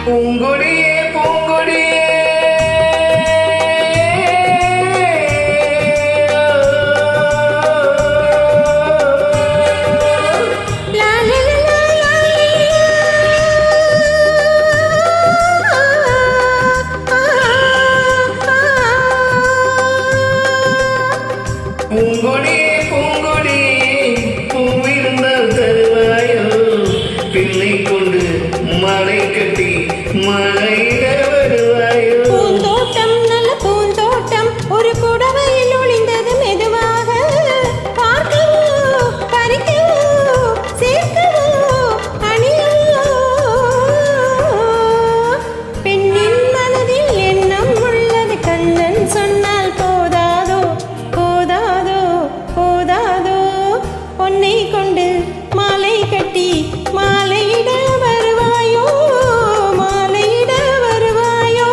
பூங்கொடியே பூங்கொடியே பூங்கொடியே பூங்கொடியே பூவிருந்தால் தருவாயோ பிள்ளை கொண்டு மலை கட்டி மலையிட வருவாயோ. பூந்தோட்டம் நல்ல பூந்தோட்டம் ஒரு புடவையில் ஒளிந்தது மெதுவாக பார்க்கவோ பறிக்கவோ சேர்க்கவோ அணியவோ பெண்ணின் மனதில் எண்ணம் உள்ளது கண்ணன் சொன்னால் போதாதோ போதாதோ போதாதோ பொன்னை கொண்டு மாலை கட்டி மாலையிட வருவாயோ மாலையிட வருவாயோ.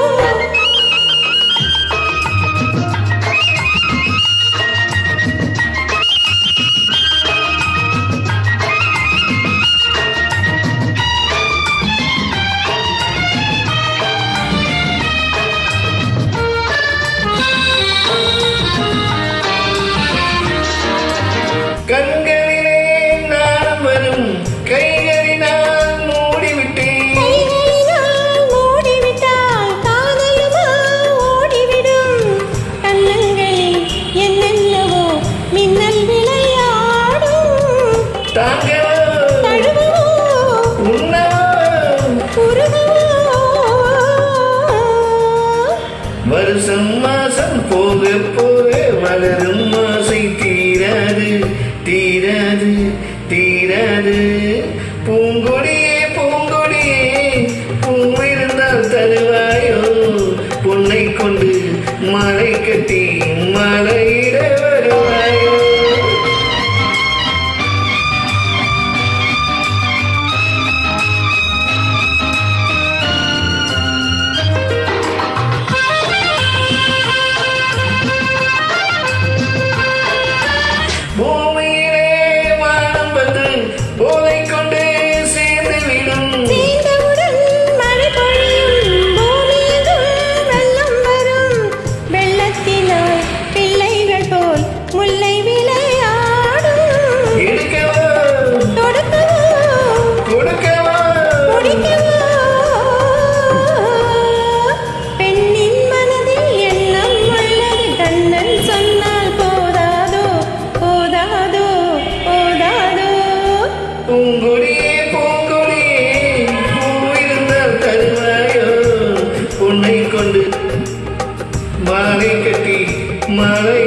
கண்களிலே நாணம் வரும் கைகளினால் மூடிவிட்டேன். கைகளினால் மூடிவிட்டால் காதலுமா ஓடிவிடும் கண்ணங்களில் என்னென்னவோ மின்னல் விளையாடும். தாங்கவோ தழுவவோ உண்ணவோ உருகவோ வருஷம் மாசம் போக போக வளரும் ஆசை தீராது தீராது தீராது. பூங்கொடியே பூங்கொடியே பூவிருந்தால் தருவாயோ பொன்னை கொண்டு மலை கட்டி மலையிட வருவாயோ. பூமியிலே வானம் வந்து போதை கொண்டு சேர்ந்து விடும். சேர்ந்தவுடன் மழை பொழியும் பூமியெங்கும் வெள்ளம் வரும் வெள்ளத்தினால் பிள்ளைகள் போல் முல்லை விளையாடும். எடுக்கவோ தொடுக்கவோ கொடுக்கவோ முடிக்கவோ பெண்ணின் மனதில் எண்ணம் உள்ளது கண்ணன் சொன்னால் போதாதோ போதாதோ போதாதோ. பூங்கொடியே பூங்கொடியே பூவிருந்தால் தருவாயோ பொன்னை கொண்டு மாலை கட்டி மலை